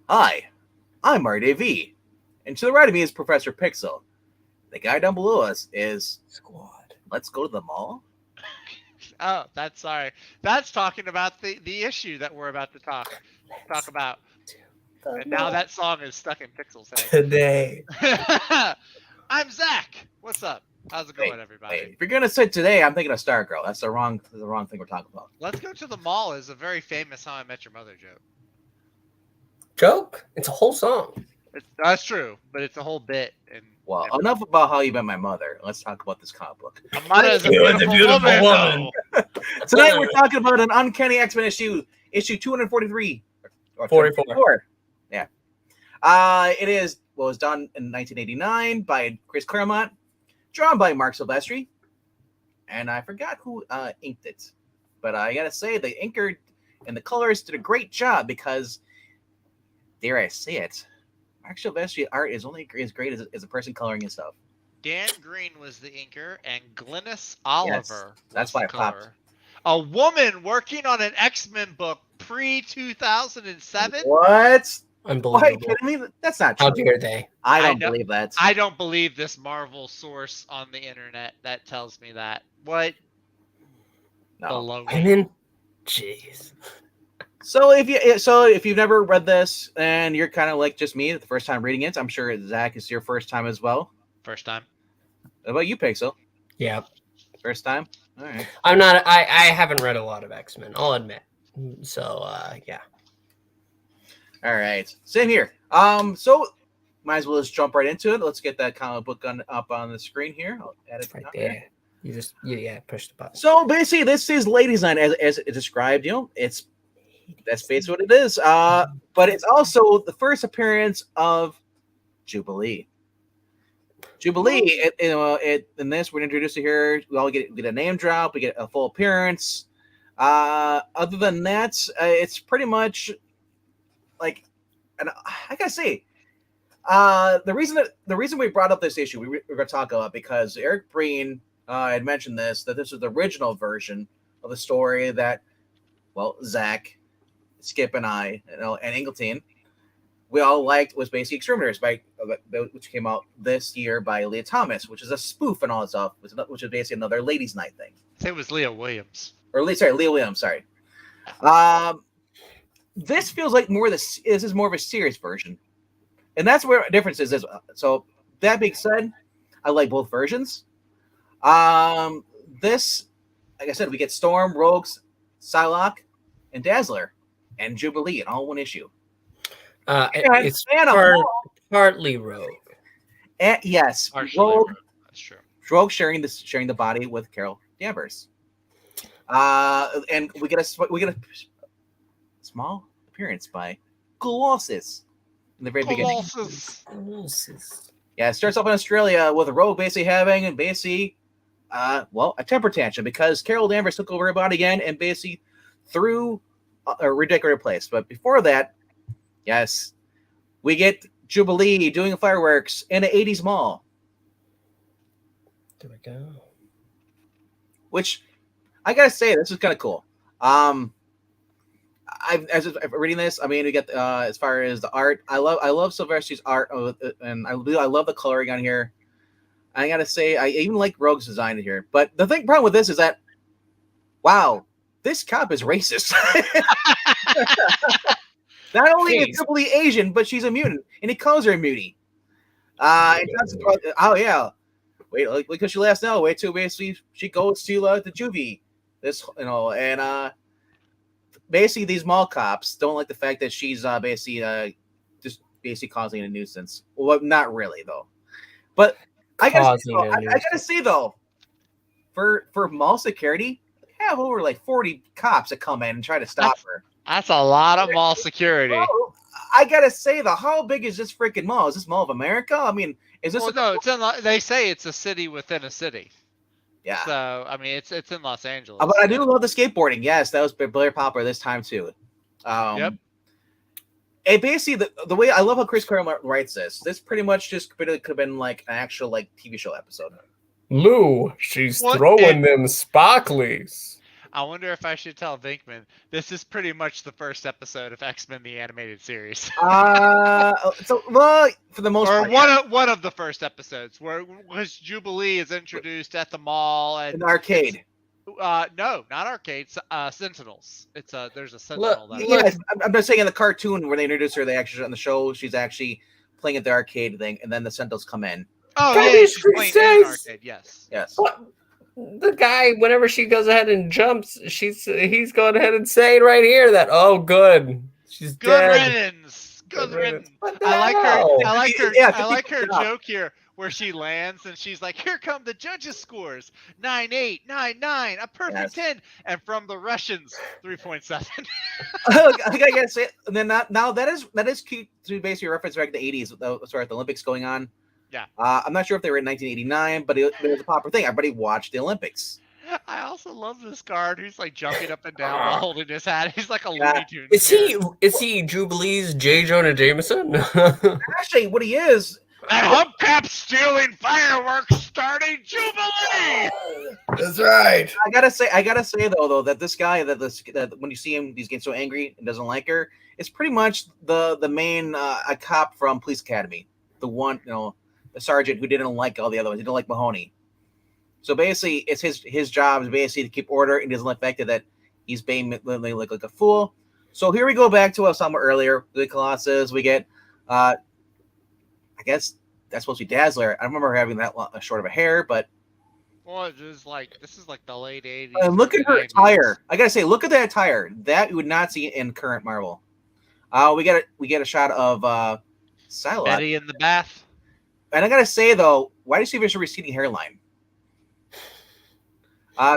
Hi, I'm RDV, and to the right of me is Professor Pixel. The guy down below us is Squad. Let's Go to the Mall. Oh, that's sorry. That's talking about the issue that we're about to talk about. And now that song is stuck in Pixel's Today. head. I'm Zach. What's up? How's it going, everybody? If you're gonna say today, I'm thinking of Stargirl. That's the wrong thing we're talking about. Let's Go to the Mall is a very famous How I Met Your Mother joke. Joke? It's a whole song. That's true, but it's a whole bit. Well, enough about how you met my mother. Let's talk about this comic book. Amada is a beautiful woman. Tonight we're talking about an Uncanny X-Men issue 243. Or 44. Yeah. It was done in 1989 by Chris Claremont, drawn by Marc Silvestri, and I forgot who inked it. But I gotta say, the inker and the colors did a great job because, dare I say it, Marc Silvestri art is only as great as a person coloring his stuff. Dan Green was the inker, and Glynis Oliver. That's why I popped. A woman working on an X-Men book pre-2007? What? Unbelievable. Are you kidding me? That's not true. How dare they? I don't believe that. I don't believe this Marvel source on the internet that tells me that. What? No. I mean, jeez. So if you've never read this and you're kind of like just me, the first time reading it, I'm sure Zach is your first time as well. First time. What about you, Pixel? Yeah. First time? All right. I'm not. I haven't read a lot of X-Men. I'll admit. So yeah. All right. Same here. So might as well just jump right into it. Let's get that comic book up on the screen here. I'll add it right there. You just push the button. So basically, this is Ladies' Night as it described. That's basically what it is. But it's also the first appearance of Jubilee. Jubilee, in this, we're introduced to her. We all get a name drop. We get a full appearance. Other than that, it's pretty much like, and I gotta say, the reason we brought up this issue, we're going to talk about because Eric Breen had mentioned that this was the original version of the story that, well, Zach, Skip, and I, and Ingleton, we all liked was basically Exterminators, which came out this year by Leah Thomas, which is a spoof and all that stuff, which is basically another Ladies' Night thing. I think it was Leah Williams. Leah Williams, sorry. This feels like this is more of a serious version. And that's where the difference is. So that being said, I like both versions. This, like I said, we get Storm, Rogues, Psylocke, and Dazzler, and Jubilee in all one issue. It's partly Rogue. Yes, Rogue. That's true. Rogue sharing the body with Carol Danvers. And we get a small appearance by Colossus in the very beginning. Colossus. Yeah, it starts off in Australia with Rogue basically having a temper tantrum because Carol Danvers took over her body again and basically threw a redecorated place. But before that, yes, we get Jubilee doing fireworks in an 80s mall. There we go. Which I gotta say, this is kind of cool. As reading this, I mean, we get as far as the art, I love Silvestri's art, and I love the coloring on here. I gotta say, I even like Rogue's design here. But the problem with this is that, wow, this cop is racist. Not only is Jubilee Asian, but she's a mutant, and he calls her a mutie. Oh yeah, wait, because she laughs now. Wait till basically she goes to the juvie. And basically these mall cops don't like the fact that she's just basically causing a nuisance. Well, not really though. But I gotta say though, for mall security, they have over like 40 cops that come in and try to stop her. That's a lot of mall security. Well, I gotta say though, how big is this freaking mall? Is this Mall of America? I mean, is this? Well, no, they say it's a city within a city. Yeah. So I mean, it's in Los Angeles. But I do love the skateboarding. Yes, that was very popular this time too. Yep. And basically, the way I love how Chris Claremont writes this pretty much just could have been like an actual TV show episode. Lou, she's throwing them sparklies. I wonder if I should tell Vinkman this is pretty much the first episode of X-Men the Animated Series. Well, for the most Or part, one of the first episodes where Jubilee is introduced at the mall and in the arcade. no, not arcades. Sentinels. There's a Sentinel. Look, That Yes, I'm just saying in the cartoon where they introduce her, they actually on the show she's actually playing at the arcade thing, and then the Sentinels come in. oh That yeah, is she's playing in an arcade. Yes. Yes. What? The guy, whenever she goes ahead and jumps, he's going ahead and saying right here that, oh, good, she's Good dead. riddance. Good riddance. What the I like her. hell? I like her. Yeah, I like her 50 job. joke here where she lands and she's like, "Here come the judges' scores: 9-8, 9-9, a perfect 10." And from the Russians, 3.7. I think I gotta say it. And then now that is cute to basically reference back to the 80s. Sorry, the Olympics going on. Yeah. I'm not sure if they were in 1989, but it was a popular thing. Everybody watched the Olympics. I also love this guard who's like jumping up and down while holding his hat. He's like a Yeah. Looney Tunes. Is he Jubilee's J. Jonah Jameson? Actually, what he is, That hubcap stealing fireworks starting Jubilee. That's right. I gotta say though that this guy that when you see him, he's getting so angry and doesn't like her. It's pretty much the main a cop from Police Academy, the one the sergeant who didn't like all the other ones. He didn't like Mahoney. So basically, it's his job is basically to keep order and doesn't like the fact that he's being like a fool. So here we go back to what I was talking about earlier. The Colossus. We get, I guess that's supposed to be Dazzler. I don't remember her having that short of a hair, but Well, this is like the late 80s. look at her 90s. attire. I gotta say, look at that attire. That you would not see in current Marvel. We get a shot of Psylocke. Betty in the bath. And I gotta say though, why do you see this receding hairline?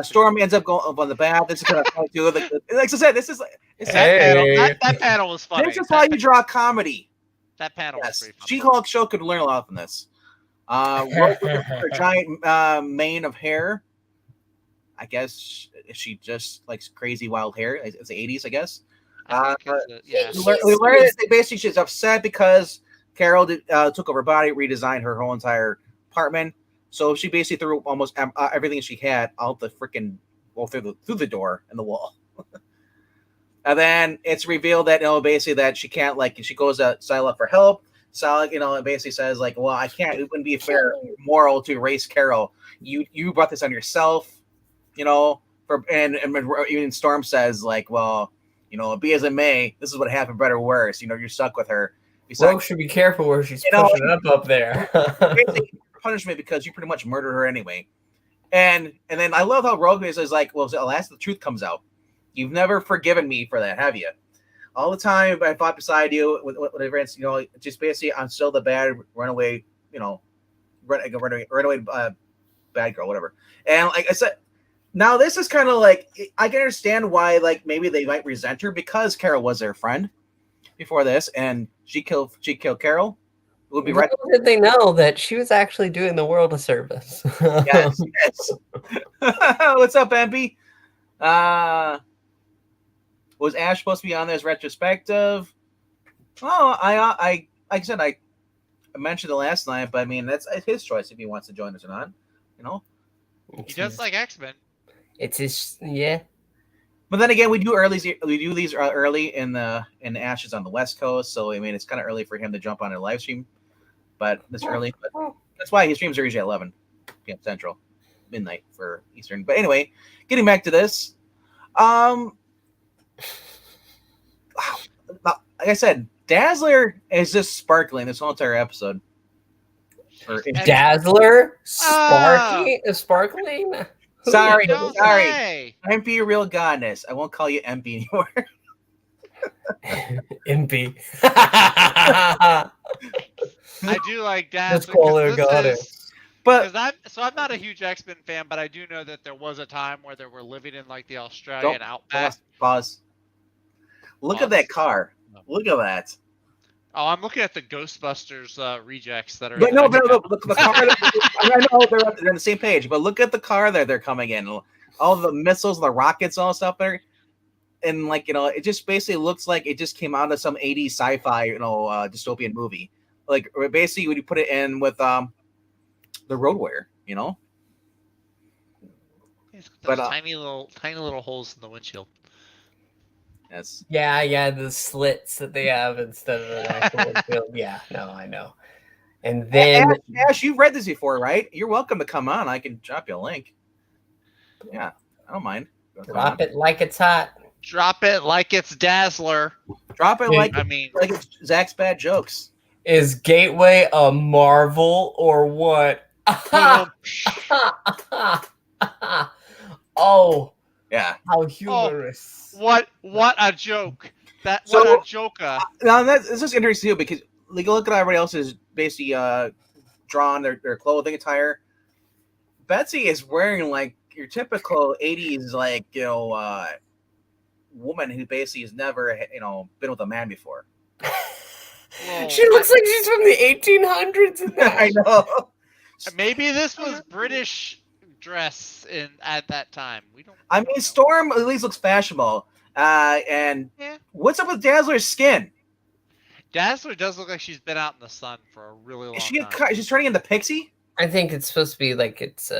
Storm ends up going up on the bath. This is kind of fun too. Like I said, this is That panel was funny. this is how you draw comedy. That panel was Yes, pretty funny. She-Hulk show could learn a lot from this. Rogue with her giant mane of hair. I guess she just likes crazy wild hair. It's the 80s, I guess. I think yeah. We learned that basically she's upset because Carol took over her body, redesigned her whole entire apartment. So she basically threw almost everything she had out the freaking through the door and the wall. And then it's revealed that basically that she can't she goes to Psylocke for help. Psylocke basically says well, I can't. It wouldn't be fair, moral to erase Carol. You brought this on yourself, and even Storm says well, be as it may, this is what happened, better or worse. You're stuck with her. Rogue should be careful where she's pushing up there. Basically, punishment because you pretty much murdered her anyway. And then I love how Rogue is well, alas, the truth comes out. You've never forgiven me for that, have you? All the time I fought beside you with events, just basically I'm still the bad runaway, runaway bad girl, whatever. And like I said, now this is kind of I can understand why maybe they might resent her because Carol was their friend before this, and she killed Carol. It would be right. Little did they know that she was actually doing the world a service. Yes. What's up, MP? Was Ash supposed to be on this retrospective? Oh, like I said, I mentioned it last night, but I mean that's his choice if he wants to join us or not. He does like X-Men. It's his yeah. But then again, we do these early in Ashes on the West Coast, so I mean it's kind of early for him to jump on a live stream. But this early, but that's why his streams are usually at 11 p.m. Central, midnight for Eastern. But anyway, getting back to this, like I said, Dazzler is just sparkling this whole entire episode. Dazzler, sparkling. Sorry. Say. MP, real goddess. I won't call you MP anymore. MP. I do like that. Let's call her goddess. But I'm not a huge X-Men fan, but I do know that there was a time where they were living in the Australian outback. Pause. Look at that car. Look at that. Oh, I'm looking at the Ghostbusters rejects that are. But look, the car. I know they're on the same page, but look at the car that they're coming in. All the missiles, the rockets, all stuff there, and it just basically looks like it just came out of some 80s sci-fi, dystopian movie. Like basically, when you put it in with the Road Warrior, It's got But, those tiny little holes in the windshield. yes. Yeah, the slits that they have instead of an actual windshield. Yeah, no, I know. And then Ash, you've read this before, right? You're welcome to come on. I can drop you a link. Yeah, I don't mind. drop it like it's hot. Drop it like it's Dazzler. Drop it like I mean, like it's Zach's bad jokes. Is Gateway a Marvel or what? Oh, Yeah. how humorous. what a joke. What So- a joker. Now this is interesting too because like look at everybody else's basically drawn their clothing attire. Betsy is wearing like your typical 80s like woman who basically has never been with a man before. Well, She looks like she's from the 1800s in that. I know. maybe this was British dress at that time. We don't. I mean, Storm at least looks fashionable. And Yeah. what's up with Dazzler's skin? Dazzler does look like she's been out in the sun for a really long Is she time. she's turning into Pixie? I think it's supposed to be like it's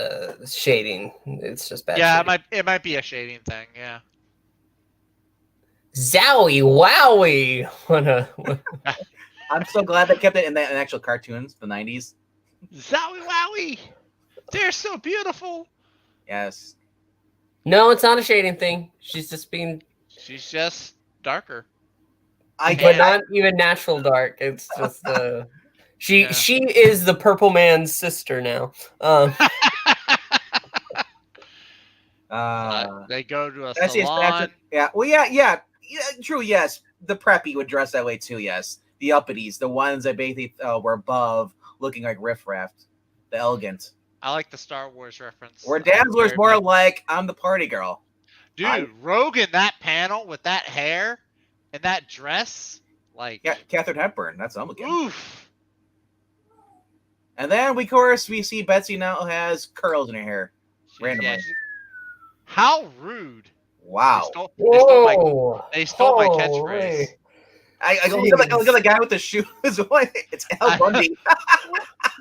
shading. It's just bad. Yeah, shading. it might be a shading thing. Yeah. Zowie wowie. What I'm so glad they kept it in the actual cartoons, the 90s. Zowie wowie. They're so beautiful. Yes. No, it's not a shading thing. She's just being, She's just darker. but not even natural dark. It's just she Yeah. she is the Purple Man's sister now. They go to a That's his salon. fashion. Yeah. Well, yeah. True. Yes. The preppy would dress that way too. Yes. The uppities, the ones that basically were above, looking like riffraff, the elegant. I like the Star Wars reference. Where Dazzler's more like I'm the party girl. Dude, Rogue in that panel with that hair and that dress, like, Yeah, Katharine Hepburn. That's what I'm looking. oof. And then of course we see Betsy now has curls in her hair. Randomly. Yeah, how rude. Wow. Whoa! They stole my Holy. catchphrase. I look at the guy with the shoes. It's Al Bundy.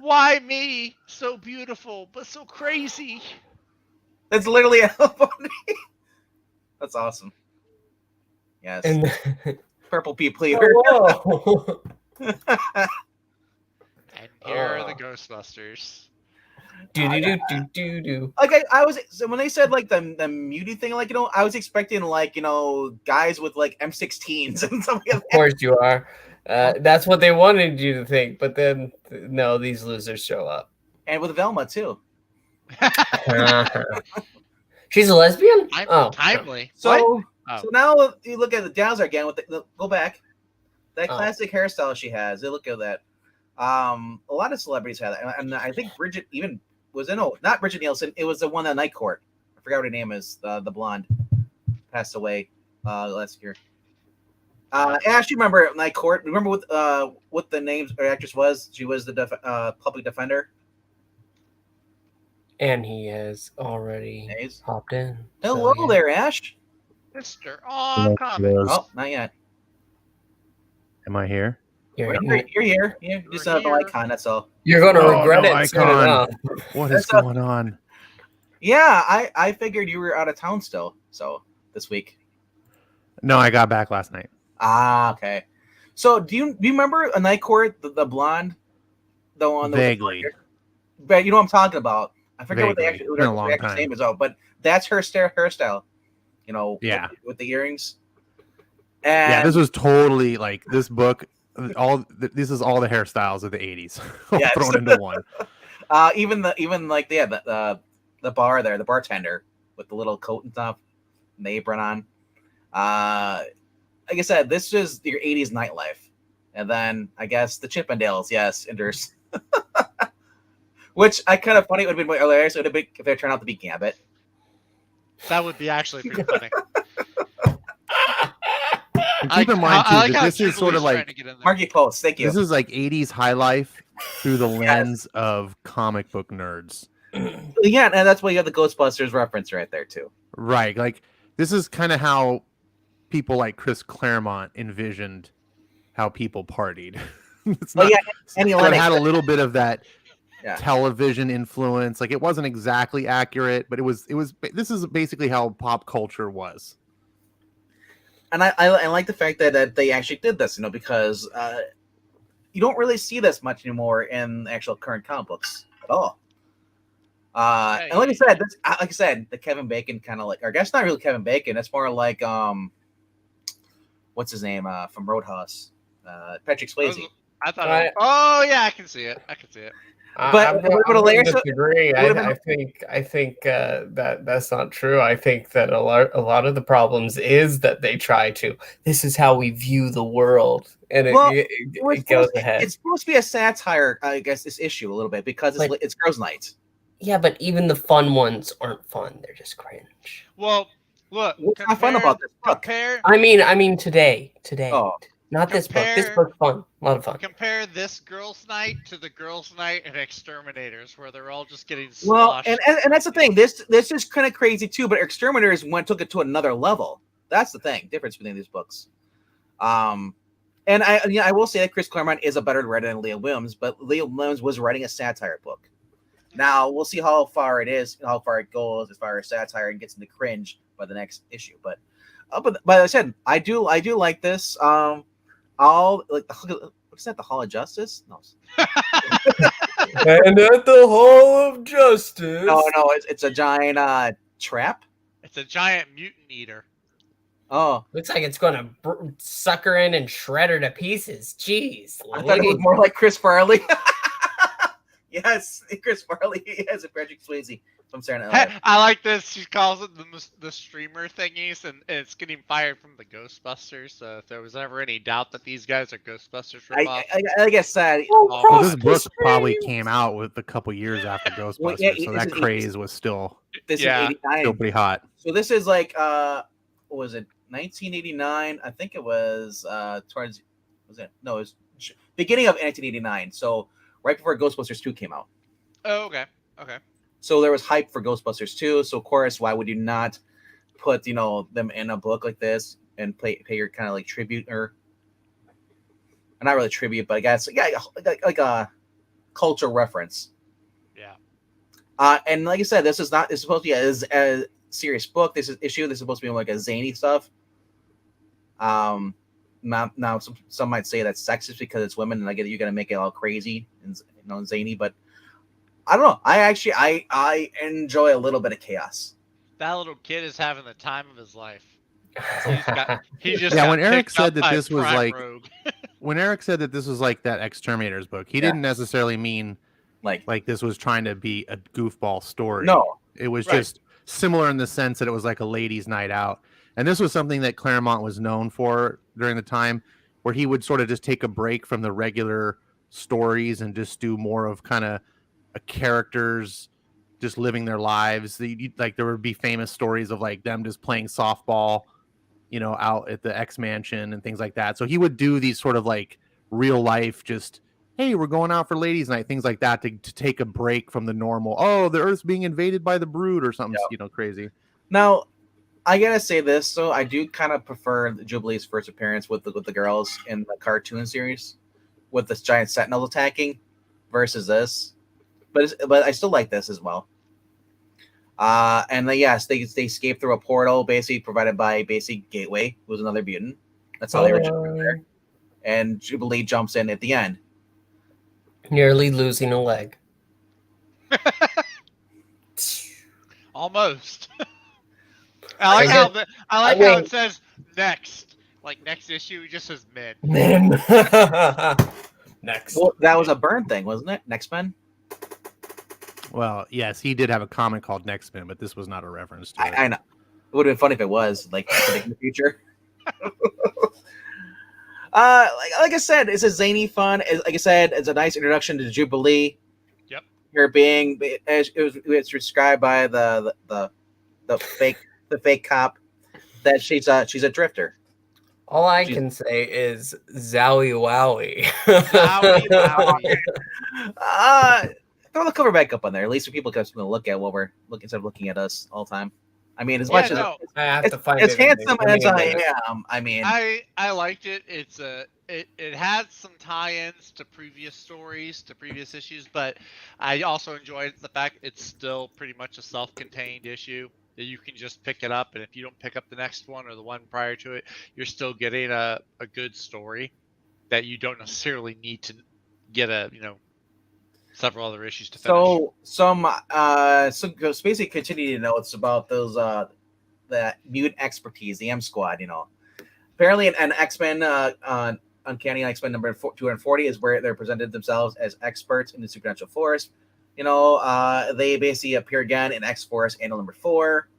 Why me? So beautiful, but so crazy. That's literally Al Bundy. That's awesome. Yes. And Purple people here. whoa. And here are the Ghostbusters. Do. Like I was so when they said like the muty thing, like I was expecting like guys with like M16s and something like Of course you are. That's what they wanted you to think, but then no, these losers show up. and with Velma too. She's a lesbian? Timely. So Oh. so now you look at the Dazzler again with go back. That Oh. classic hairstyle she has. They look at that. A lot of celebrities have that, and I think Bridget even was in. Oh, not Bridget Nielsen. It was the one at Night Court. I forgot what her name is. The blonde passed away last year. Ash, you remember Night Court? Remember what the name or actress was? She was the public defender. And he has already Nice. hopped in. Hello So, yeah. there, Ash. Mr. On Comic. Oh, not yet. Am I here? You're You're here. You just have the here. icon. That's all. gonna Oh, regret no it soon icon. enough. What is That's going on? Yeah, I figured you were out of town still. So this week. No, I got back last night. Ah, okay. So do you remember a Night Court, the blonde, the one that Vaguely. but you know what I'm talking about. I forget what the Vaguely. actual It's been a long actress time. name is, but that's her hairstyle. Yeah. with the earrings. And Yeah, this was totally like this book. This is all the hairstyles of the '80s Yes. thrown into one. even like the bar there, the bartender with the little coat and stuff, and the apron on. Like I said, this is your '80s nightlife, and then I guess the Chippendales, yes, enters. Which I kind of funny. It would have been hilarious. It would have been if they turned out to be Gambit. That would be actually pretty funny. And keep in mind too I like that how this is sort of Jubilee's trying like to get in there. Marky Post, thank you. this is like '80s high life through the lens of comic book nerds. Yeah, and that's why you have the Ghostbusters reference right there too. Right. Like this is kind of how people like Chris Claremont envisioned how people partied. It's Oh not, yeah, Annie but it Lennox. had a little bit of that television influence. Like it wasn't exactly accurate, but it was. This is basically how pop culture was. And I like the fact that they actually did this, because you don't really see this much anymore in actual current comic books at all. And like I said, the Kevin Bacon kind of or I guess not really Kevin Bacon. It's more like what's his name from Roadhouse, Patrick Swayze. I thought. Oh yeah, I can see it. But I disagree. I think that's not true. I think that a lot of the problems is that they try to. This is how we view the world, and it goes ahead. It's supposed to be a satire, I guess, this issue a little bit because it's girls' night. Yeah, but even the fun ones aren't fun. They're just cringe. Well, look, what's not fun about this book? I mean today. Oh. Not this book. This book's fun. A lot of fun. Compare this girls' night to the girls' night and Exterminators, where they're all just getting sloshed. Well, and that's the thing. This is kind of crazy too. But Exterminators took it to another level. That's the difference between these books. And I will say that Chris Claremont is a better writer than Leah Williams, but Leah Williams was writing a satire book. Now we'll see how far it goes as far as satire and gets into cringe by the next issue. But like I said, I do like this. What's that? The Hall of Justice? No. And at the Hall of Justice. No, it's a giant trap. It's a giant mutant eater. Oh, looks like it's going to suck her in and shred her to pieces. Jeez, I thought it was more like Chris Farley. Yes, Chris Farley has a Patrick Swayze from Saturday Night Live. I like this. She calls it the streamer thingies, and it's getting fired from the Ghostbusters. So if there was ever any doubt that these guys are Ghostbusters ripoff, I guess that. Well, this book probably came out with a couple years after Ghostbusters, so that craze was still is 89. Still pretty hot. So this is like what was it? 1989. I think it was towards. Was it? No, it was beginning of 1989. So right before Ghostbusters 2 came out. Oh, okay. So there was hype for Ghostbusters 2. So of course, why would you not put them in a book like this and pay your kind of like tribute or not really tribute, but I guess like a cultural reference. Yeah. And like I said, this is supposed to be a serious book. This is supposed to be like a zany stuff. Now some might say that's sexist because it's women, and I get it, you got to make it all crazy and zany, but I don't know. I enjoy a little bit of chaos. That little kid is having the time of his life. When Eric said that this was like when Eric said that this was like that Exterminators book, he didn't necessarily mean like this was trying to be a goofball story. No, it was just similar in the sense that it was like a ladies' night out. And this was something that Claremont was known for during the time, where he would sort of just take a break from the regular stories and just do more of kind of characters just living their lives. Like there would be famous stories of like them just playing softball, out at the X Mansion and things like that. So he would do these sort of like real life, just, hey, we're going out for ladies' night, things like that to take a break from the normal. Oh, the Earth's being invaded by the Brood or something, crazy. Now, I gotta say this, so I do kind of prefer Jubilee's first appearance with the girls in the cartoon series, with this giant sentinels attacking, versus this, but I still like this as well. And yes, they escape through a portal, basically provided by Gateway, who was another mutant. That's how they were there. And Jubilee jumps in at the end, nearly losing a leg. Almost. I like how it says next. Like next issue, it just says men. Next. Well, that was a Byrne thing, wasn't it? Next Men. Well, yes, he did have a comic called Next Men, but this was not a reference to it. I know. It would have been funny if it was like in the future. Like I said, it's a zany fun. Like I said, it's a nice introduction to Jubilee. Yep. Her being, as it's described by the fake cop, that she's a drifter. All I can say is Zowie Wowie. Zowie Wowie. Throw the cover back up on there. At least so people can look at what we're looking instead of looking at us all the time. I mean, as Yeah, much no. I have to find as it. handsome Give me as a I minute. am, I mean, I liked it. It had some tie-ins to previous stories, to previous issues, but I also enjoyed the fact it's still pretty much a self-contained issue that you can just pick it up, and if you don't pick up the next one or the one prior to it, you're still getting a good story that you don't necessarily need to get several other issues to finish. so basically continuing notes about those the mutant expertise, the M Squad. Apparently an X-Men Uncanny X-Men number 240 is where they're presented themselves as experts in the supernatural force. They basically appear again in X-Force annual number 4.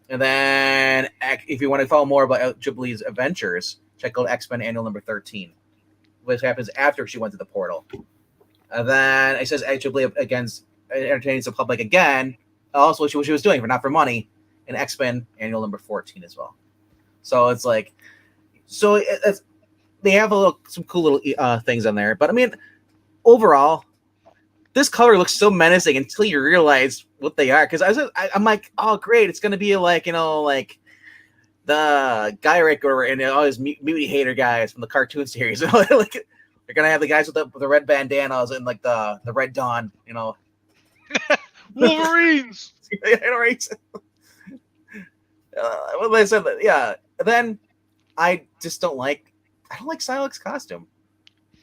And then if you want to follow more about Jubilee's adventures, check out X-Men annual number 13, which happens after she went to the portal. And then it says Jubilee against entertaining the public again, also what she was doing for not for money, in X-Men annual number 14 as well. So it's like, they have some cool little things on there. But I mean, overall, this cover looks so menacing until you realize what they are. Because I'm like, oh great, it's gonna be like like the guy right over and all his mutant hater guys from the cartoon series. Like they're gonna have the guys with the red bandanas and like the Red Dawn. Wolverines. Right. Well, I said that, yeah. Then I don't like Psylocke's costume.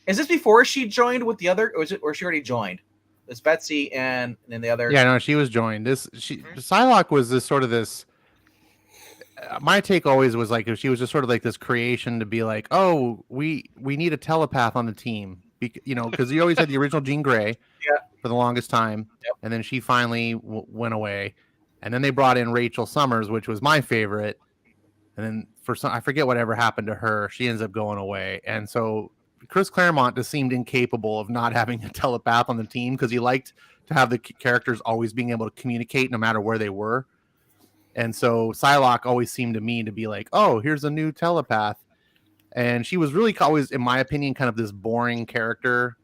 Is this before she joined with the other, or she already joined? It's Betsy and then the other. Yeah, no, she was joined. Psylocke was this. My take always was like if she was just sort of like this creation to be like, oh, we need a telepath on the team, because you always had the original Jean Grey for the longest time, and then she finally went away, and then they brought in Rachel Summers, which was my favorite, and then I forget whatever happened to her. She ends up going away, and so Chris Claremont just seemed incapable of not having a telepath on the team because he liked to have the characters always being able to communicate no matter where they were. And so Psylocke always seemed to me to be like, oh, here's a new telepath. And she was really always, in my opinion, kind of this boring character.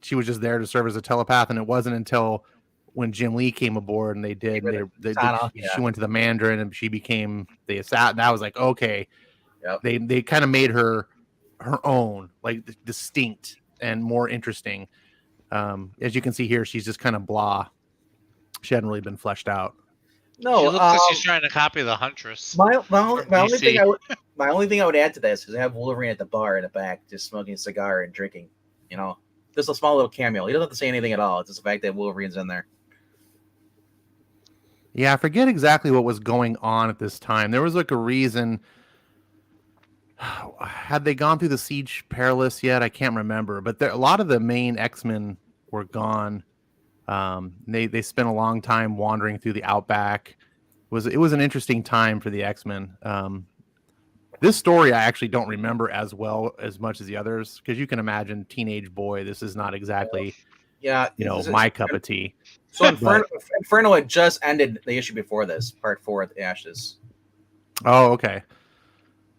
She was just there to serve as a telepath. And it wasn't until when Jim Lee came aboard and she went to the Mandarin and she became the assassin. That was like, okay, they kind of made her own, like distinct and more interesting. As you can see here, she's just kind of blah. She hadn't really been fleshed out. No, she looks like she's trying to copy the Huntress. My only thing I would add to this is I have Wolverine at the bar in the back, just smoking a cigar and drinking. Just a small little cameo. He doesn't have to say anything at all. It's just the fact that Wolverine's in there. Yeah, I forget exactly what was going on at this time. There was like a reason. Had they gone through the Siege Perilous yet? I can't remember. But a lot of the main X-Men were gone. They spent a long time wandering through the outback. It was an interesting time for the X-Men. This story I actually don't remember as much as the others, because you can imagine teenage boy. This is not exactly my cup of tea. So Inferno had just ended the issue before this, part 4 of the Ashes. Oh, okay.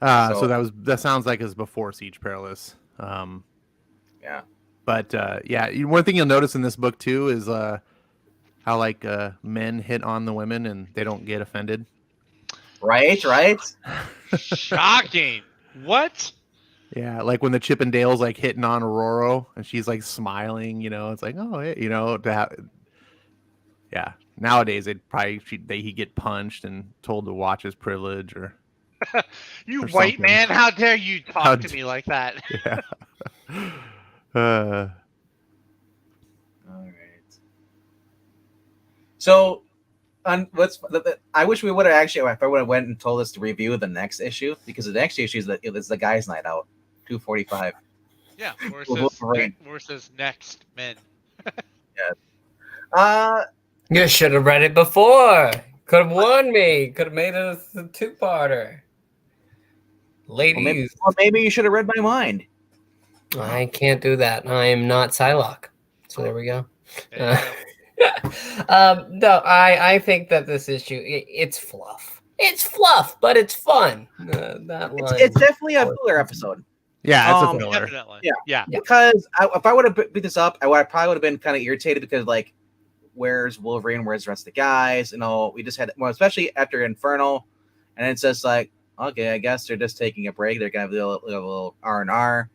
So that sounds like it's before Siege Perilous. Yeah. But one thing you'll notice in this book too is how like men hit on the women and they don't get offended. Right. Shocking. What? Yeah, like when the Chippendales like hitting on Aurora and she's like smiling, it's like, oh, yeah. Nowadays he'd get punched and told to watch his privilege or. You or white something. man! How dare you talk to me like that? Yeah. All right. So, I wish we would have actually. If I would have went and told us to review the next issue, because the next issue is the guys' night out, 245. Yeah, versus Next Men. Yeah. You should have read it before. Could have warned me. Could have made it a two-parter. Ladies. Well, maybe you should have read my mind. I can't do that. I am not Psylocke. So there we go. No, I think that this issue, it's fluff. It's fluff, but it's fun. It's definitely a filler episode. Yeah, it's a filler. Definitely. Yeah. Because if I would have beat this up, I probably would have been kind of irritated because, like, where's Wolverine, where's the rest of the guys? We just had, well, especially after Inferno, and it's just like, okay, I guess they're just taking a break. They're gonna have a little R&R,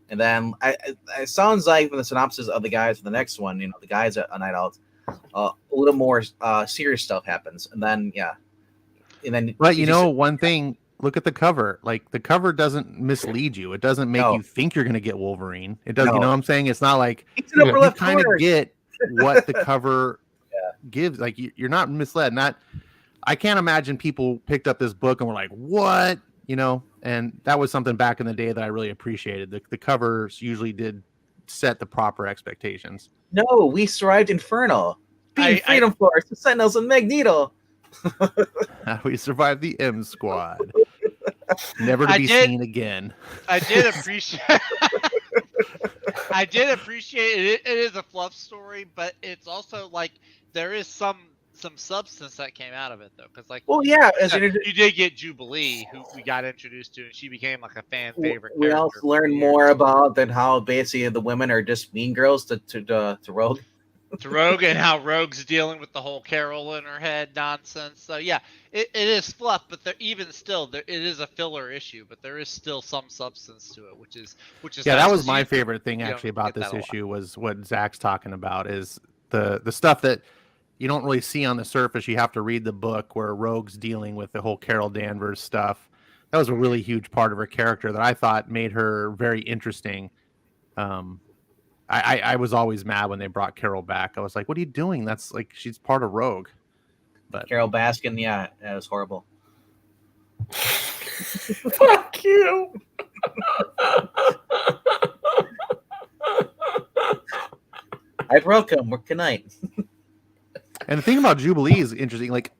and then it sounds like from the synopsis of the guys for the next one, the guys at A Night Out, a little more serious stuff happens, and then But one thing, look at the cover. Like, the cover doesn't mislead you. It doesn't make you think you're going to get Wolverine. It does. No. You know what I'm saying? It's not like you kind of get what the cover gives. Like, you're not misled. I can't imagine people picked up this book and were like, what? And that was something back in the day that I really appreciated. The covers usually did set the proper expectations. No, we survived Inferno. Freedom Force, the Sentinels, and Magneto. We survived the M Squad. Never to be seen again. I did appreciate it. It is a fluff story, but it's also like there is some substance that came out of it, though, because you did get Jubilee, who we got introduced to, and she became like a fan favorite. We also learned more about how basically the women are just mean girls to Rogue. To Rogue, and how Rogue's dealing with the whole Carol in her head nonsense. So yeah, it is fluff, but it is a filler issue, but there is still some substance to it, which is that was my favorite thing actually about this issue was what Zach's talking about, is the stuff that you don't really see on the surface. You have to read the book where Rogue's dealing with the whole Carol Danvers stuff. That was a really huge part of her character that I thought made her very interesting. I was always mad when they brought Carol back. I was like, what are you doing? That's like, she's part of Rogue. But Carol Baskin, yeah, that was horrible. Fuck you. I broke him. Good night. And the thing about Jubilee is interesting. Like,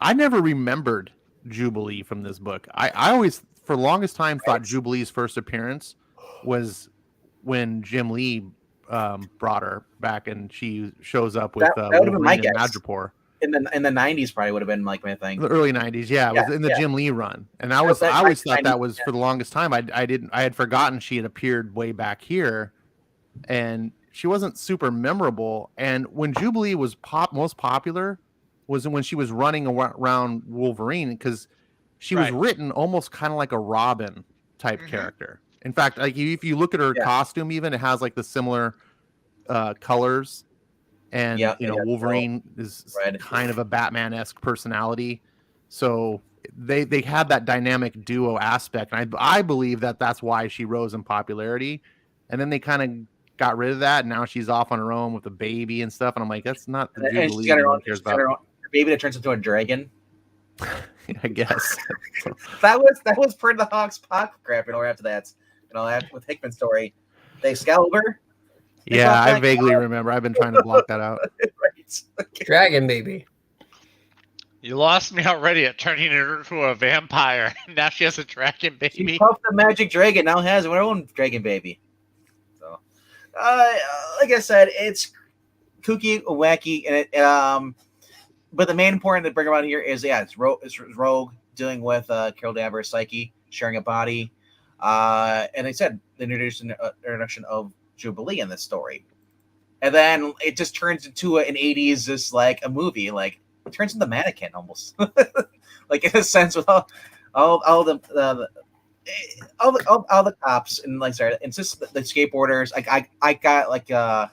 I never remembered Jubilee from this book. I always, for the longest time, thought Jubilee's first appearance was when Jim Lee brought her back, and she shows up with Wolverine and Madripoor. In the 90s, probably would have been like my thing. The early 90s, yeah, it was in the Jim Lee run, and I always thought that was for the longest time. I had forgotten she had appeared way back here, and she wasn't super memorable. And when Jubilee was most popular was when she was running around Wolverine, because she was written almost kind of like a Robin type character. In fact, like if you look at her costume, even it has like the similar colors, and Wolverine is kind of a Batman-esque personality. So they had that dynamic duo aspect, and I believe that's why she rose in popularity. And then they kind of got rid of that, and now she's off on her own with a baby and stuff. And I'm like, that's not the Jubilee she cares about. Her baby that turns into a dragon. I guess that was part of the Hawks pop crap. After that. With Hickman's story, the Excalibur. Yeah, I vaguely remember. I've been trying to block that out. Right. Okay. Dragon baby. You lost me already at turning her into a vampire. Now she has a dragon baby. She puffed the magic dragon. Now has her own dragon baby. So, like I said, it's kooky, wacky, and it. But the main point to bring about here is it's Rogue dealing with Carol Danvers' psyche, sharing a body. And they said the introduction of Jubilee in this story, and then it just turns into an 80s, just like a movie, like it turns into Mannequin almost, like in a sense with all the cops and it's just the skateboarders. I got like I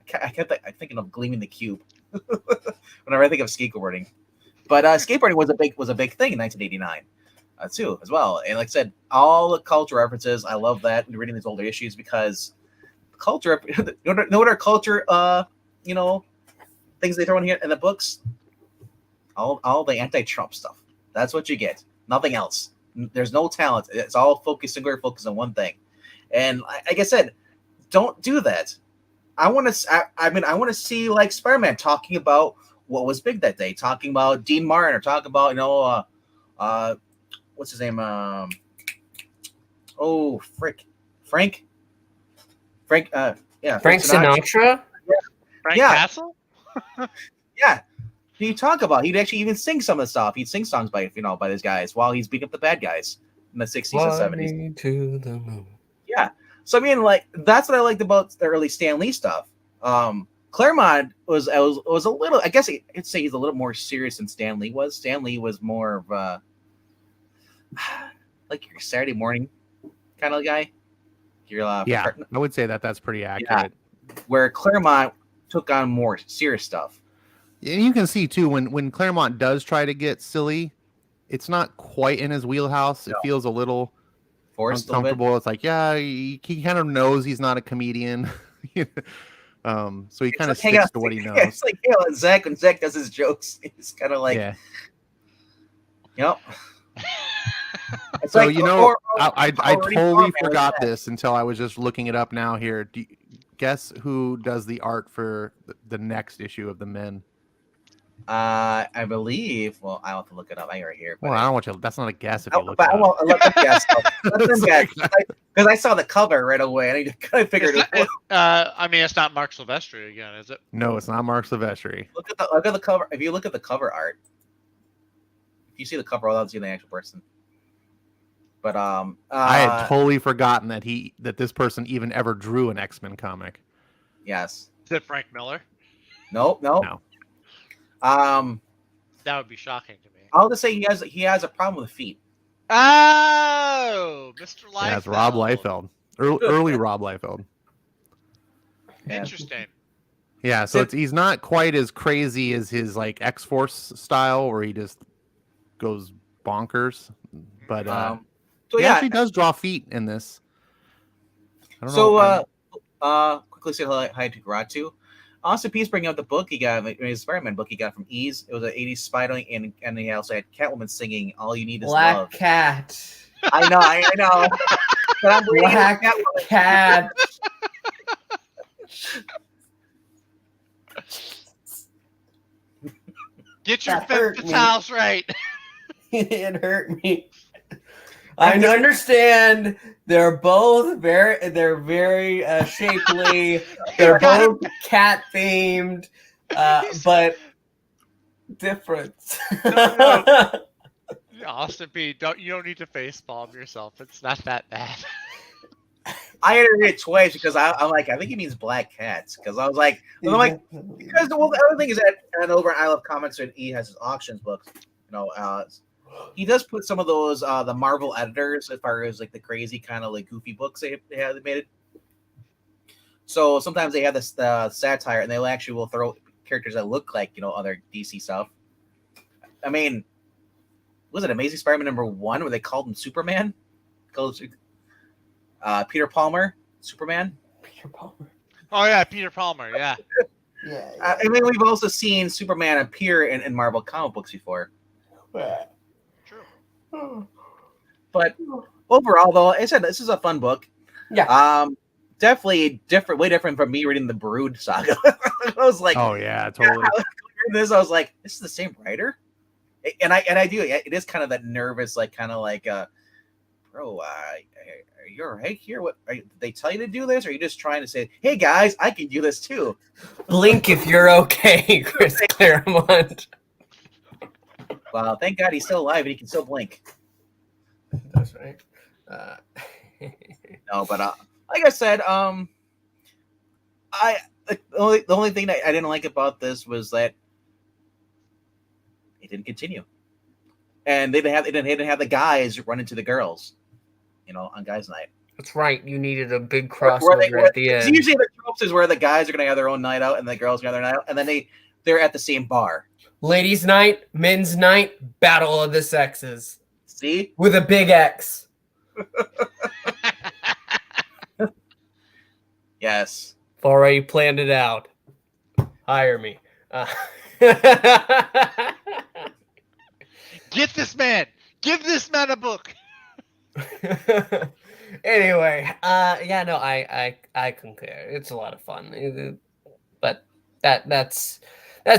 kept thinking of Gleaming the Cube whenever I think of skateboarding, but skateboarding was a big thing in 1989. Too, as well. And like I said, all the culture references, I love that reading these older issues, because culture, no other culture, things they throw in here in the books, all the anti-Trump stuff. That's what you get. Nothing else. There's no talent. It's all singular focus on one thing. And like I said, don't do that. I want to see like Spider-Man talking about what was big that day, talking about Dean Martin, or talking about what's his name? Frank. Frank Sinatra. Frank Castle. Yeah. He talk about. He'd actually even sing some of the stuff. He'd sing songs by these guys while he's beating up the bad guys in the 60s and 70s. To the moon. Yeah. So I mean, like, that's what I liked about the early Stan Lee stuff. Claremont was a little. I guess I'd say he's a little more serious than Stan Lee was. Stan Lee was more of like your Saturday morning kind of guy. I would say that's pretty accurate. Yeah. Where Claremont took on more serious stuff. And you can see too when Claremont does try to get silly, it's not quite in his wheelhouse. It feels a little forced, uncomfortable. It's like, yeah, he kind of knows he's not a comedian. So he kind of sticks to what he knows. It's like Zach when Zach does his jokes, he's kind of like, yep. So like, I totally forgot this until I was just looking it up now here. Guess who does the art for the next issue of the Men? I believe. Well, I have to look it up. I right here. Well, I don't want you. That's not a guess if you look. But I won't let them guess. Let them guess because I saw the cover right away and I kind of figured it. I mean, it's not Marc Silvestri again, is it? No, it's not Marc Silvestri. Look at the cover. If you look at the cover art, if you see the cover, I'll see the actual person. But I had totally forgotten that this person even ever drew an X-Men comic. Yes. Is it Frank Miller? No. That would be shocking to me. I'll just say he has a problem with the feet. Oh, Mr. Liefeld. Yeah, it's Rob Liefeld. Early Rob Liefeld. Interesting. Yeah, so he's not quite as crazy as his like X-Force style where he just goes bonkers. But so he actually does draw feet in this. I don't know. Quickly say hi to Gratu. Austin Peace bringing up the book he got, his Spider-Man book he got from Ease. It was an 80s Spider, and he also had Catwoman singing "All You Need Is Black Love." Cat. I know. But I'm Black Cat. Get your That hurt fifth me. house right. It hurt me. I understand they're both very shapely. They're both cat themed, but different. No. Austin P, you don't need to facepalm yourself. It's not that bad. I had to read it twice because I'm like, I think he means black cats. Because I was like, because the other thing is that, and over at I Love Comics, and he has his auctions books. He does put some of those the Marvel editors as far as like the crazy kind of like goofy books they have made it. So sometimes they have this satire, and they will throw characters that look like other DC stuff. I mean, was it Amazing Spider-Man #1 where they called him Superman? Peter Palmer, Superman. Peter Palmer. Oh yeah, Peter Palmer. Yeah. Yeah. I mean, we've also seen Superman appear in Marvel comic books before. True. But overall, though, I said this is a fun book. Yeah. Definitely different, way different from me reading the Brood saga. I was like, oh yeah, totally. This, I was like, this is the same writer, and I do. It is kind of that nervous, like kind of like, bro, are you all right here? What did they tell you to do this? Or are you just trying to say, hey guys, I can do this too? Blink if you're okay, Chris Claremont. Wow, thank God he's still alive and he can still blink. That's right. No, but like I said, the only thing that I didn't like about this was that it didn't continue, and they didn't have the guys run into the girls, on guys' night. That's right. You needed a big crossover at the end. Usually the tropes is where the guys are going to have their own night out and the girls are going to have their night out, and then they're at the same bar. Ladies' night, men's night, battle of the sexes. See? With a big X. Yes. I've already planned it out. Hire me. Get this man. Give this man a book. Anyway, I concur. It's a lot of fun, but that's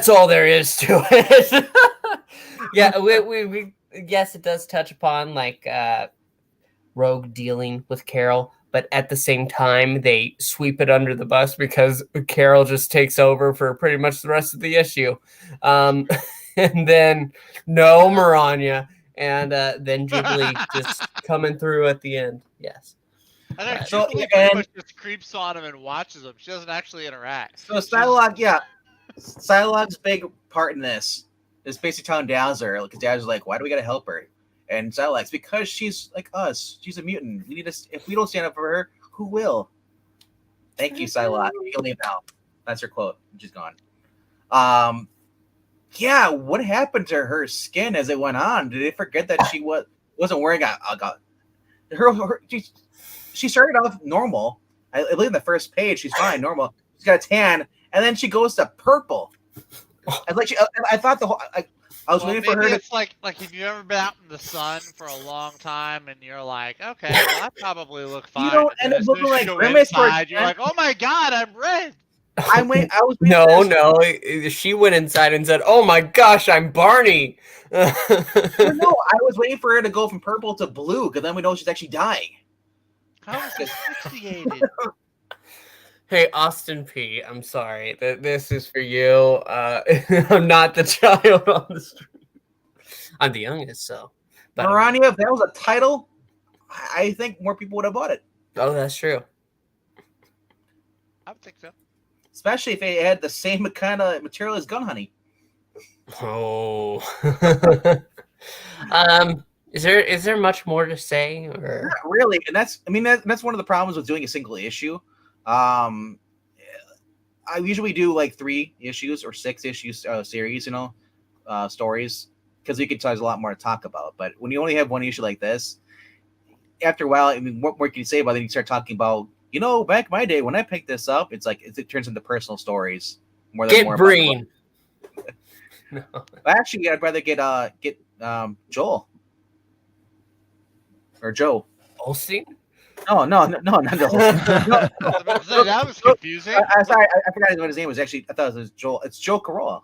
all there is to it. Yeah, we yes, it does touch upon like Rogue dealing with Carol, but at the same time they sweep it under the bus because Carol just takes over for pretty much the rest of the issue, and then no Maranya. And then Jubilee just coming through at the end. Yes. I know So, Jubilee pretty and- much just creeps on him and watches him. She doesn't actually interact. So Psylocke's big part in this is basically telling Dazzler, because Dazzler's like, why do we gotta help her? And Psylocke's because she's like us. She's a mutant. We need to. If we don't stand up for her, who will? Thank you, Psylocke. You can leave now. That's her quote. She's gone. Yeah. What happened to her skin as it went on? Did they forget that she wasn't wearing she started off normal. I believe in the first page she's fine, normal. She's got a tan, and then she goes to purple. And like I thought I was waiting for her to. It's like if you've ever been out in the sun for a long time and you're like, okay, well, I probably look fine. You don't end up looking like Grimace. You're like, oh my god, I'm red. I was No. She went inside and said, "Oh my gosh, I'm Barney." No, I was waiting for her to go from purple to blue, because then we know she's actually dying. How is this asphyxiated? Hey, Austin P. I'm sorry. This is for you. I'm not the child on the street. I'm the youngest, so. But Marania, if that was a title, I think more people would have bought it. Oh, that's true. I would think so. Especially if it had the same kind of material as Gun Honey. Oh. Is there much more to say, or Not really, and that's one of the problems with doing a single issue. I usually do like 3 issues or 6 issues series, stories, because you can tell there's a lot more to talk about. But when you only have 1 issue like this, after a while, what more can you say about it? You start talking about, back in my day when I picked this up, it's like it turns into personal stories more than more. Breen. No. Actually, I'd rather get Joel or Joe Olsen. No, not Joel. That was confusing. Sorry, I forgot what his name was. Actually, I thought it was Joel. It's Joe Corolla.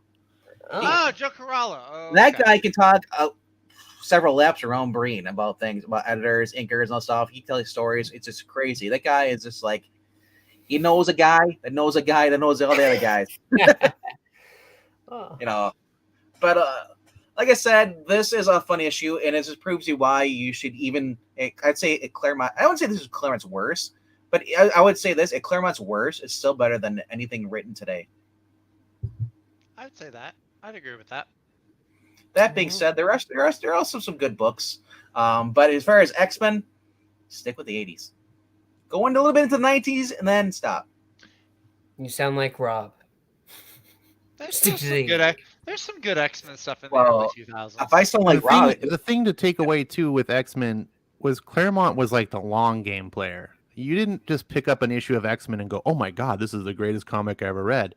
Oh, Joe Corolla. Oh, that guy can talk several laps around Breen about things, about editors, inkers, and all stuff. He tells stories. It's just crazy. That guy is just like, he knows a guy that knows a guy that knows all the other guys. But like I said, this is a fun issue, and it just proves you why you should even. I'd say at Claremont. I wouldn't say this is Claremont's worst, but I would say this at Claremont's worst is still better than anything written today. I would say that. I'd agree with that. That being said, there are also some good books, but as far as X-Men, stick with the 80s. Go into a little bit into the 90s and then stop. You sound like Rob. There's some good X-Men stuff in the early 2000s. If I sound like Rob, the thing to take away too with X-Men was Claremont was like the long game player. You didn't just pick up an issue of X-Men and go, "Oh my god, this is the greatest comic I ever read."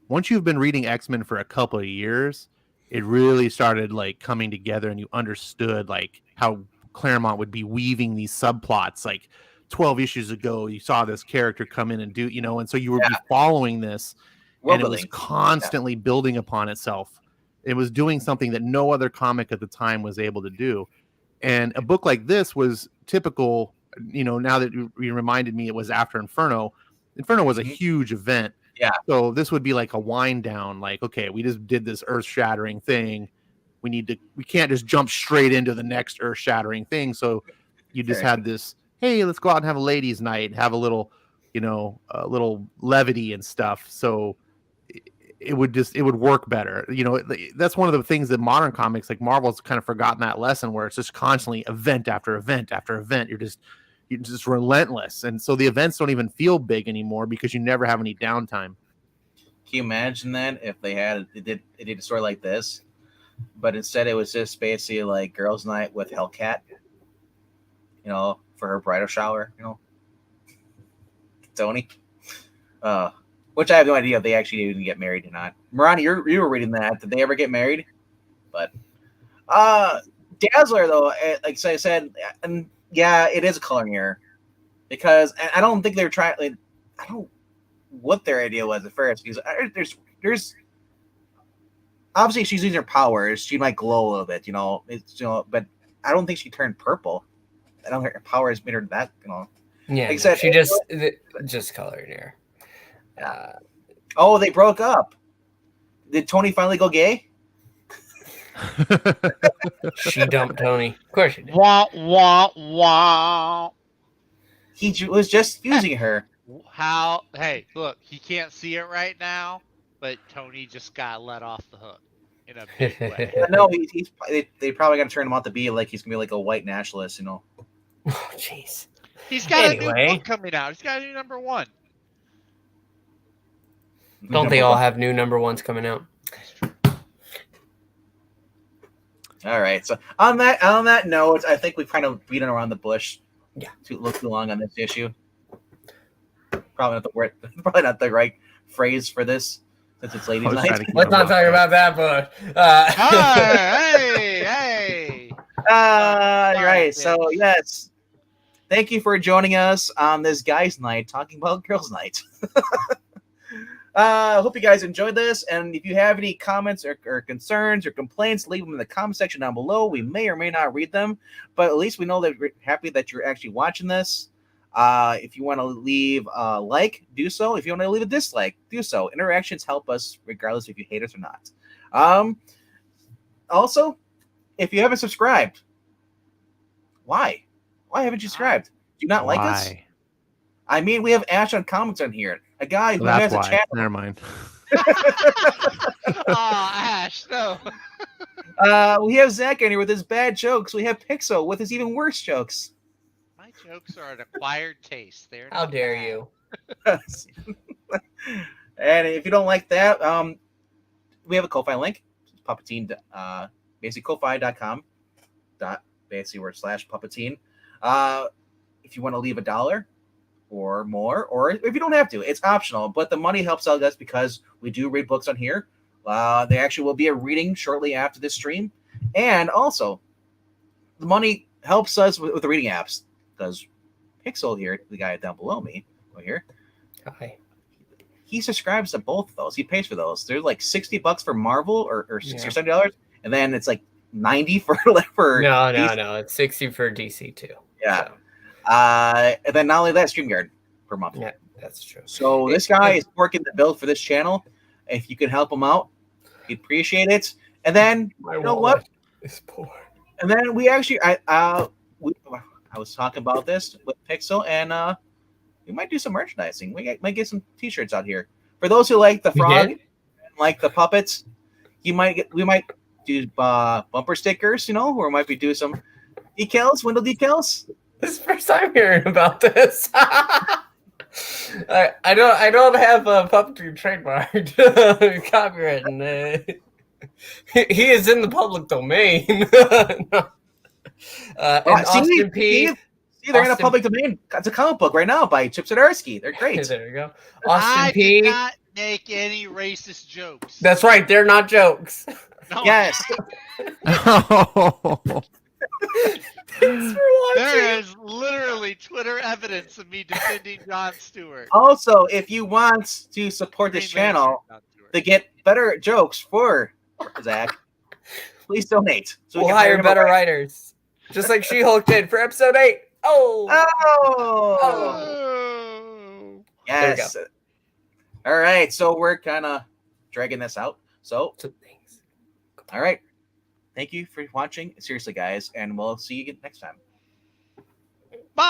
Once you've been reading X-Men for a couple of years, it really started like coming together, and you understood like how Claremont would be weaving these subplots. Like 12 issues ago, you saw this character come in and do, and so you were following this. And it was constantly building upon itself. It was doing something that no other comic at the time was able to do. And a book like this was typical, now that you reminded me it was after Inferno. Inferno was a huge event. Yeah. So this would be like a wind down, like, okay, we just did this earth-shattering thing. We can't just jump straight into the next earth-shattering thing. So you just had this, hey, let's go out and have a ladies' night, have a little, a little levity and stuff. So it would work better. That's one of the things that modern comics like Marvel's kind of forgotten that lesson, where it's just constantly event after event after event. You're just relentless. And so the events don't even feel big anymore because you never have any downtime. Can you imagine that if they did a story like this, but instead it was just basically like girls' night with Hellcat, for her bridal shower, Tony, which I have no idea if they actually even get married or not. Marani, you were reading that. Did they ever get married? But Dazzler, though, like I said, and yeah, it is a coloring error, because I don't think they were trying. Like, I don't know what their idea was at first, because there's obviously she's using her powers. She might glow a little bit, but I don't think she turned purple. I don't think her powers made her that, Yeah, like I said, she just colored hair. They broke up. Did Tony finally go gay? She dumped Tony. Of course she did. Wah, wah, wah. He was just using her. How? Hey, look, he can't see it right now, but Tony just got let off the hook in a big way. No, they probably got to turn him out to be like he's gonna be like a white nationalist, you know. Oh, jeez. He's got a new Anyway. book coming out. He's got a new #1. Don't they all have new #1s coming out? All right. So on that note, I think we've kind of beaten around the bush. Yeah. Too long on this issue. Probably not the right phrase for this since it's ladies' night. Let's not talk about that, but Hey. Right. So yes. Thank you for joining us on this guys' night talking about girls' night. Hope you guys enjoyed this, and if you have any comments or concerns or complaints, leave them in the comment section down below. We may or may not read them, but at least we know that we're happy that you're actually watching this. If you want to leave a like, do so. If you want to leave a dislike, do so. Interactions help us regardless if you hate us or not. Also, if you haven't subscribed, why haven't you subscribed? Do you not like us? I mean, we have Ash on comments on here. A guy who has a channel. Never mind. Ash, no. We have Zach in here with his bad jokes. We have Pixel with his even worse jokes. My jokes are an acquired taste. How dare you? And if you don't like that, we have a Ko-Fi link. Puppetine, basically Ko-Fi.com. /Puppetine. If you want to leave $1 or more, or if you don't have to, it's optional, but the money helps out us because we do read books on here. There actually will be a reading shortly after this stream, and also the money helps us with the reading apps because Pixel here, the guy down below me over here, Hi. he subscribes to both of those. He pays for those. They're like $60 for Marvel or $60 or $70, and then it's like $90 for No, DC. no, it's $60 for DC too. Yeah. So. And then not only that, StreamYard per month. Yeah, that's true. So this guy is working the build for this channel. If you can help him out, we'd appreciate it. And then you know what? It's poor. And then we actually, I was talking about this with Pixel, and we might do some merchandising. We might get some T-shirts out here for those who like the frog, and like the puppets. We might do bumper stickers, you know, or might be do some decals, window decals. This is the first time hearing about this. I don't have a puppetry trademarked, copywritten. He is in the public domain. And Austin P. See, they're in a public domain. It's a comic book right now by Chip Zdarsky. They're great. There you go. Austin P. P. did not make any racist jokes. That's right. They're not jokes. No. Yes. Thanks for watching. There is literally Twitter evidence of me defending Jon Stewart. Also, if you want to support this channel to get better jokes for Zach, please donate. So we'll hire better writers. Just like She-Hulk did for episode 8. Oh. Yes. All right. So we're kind of dragging this out. So, all right. Thank you for watching. Seriously, guys. And we'll see you again next time.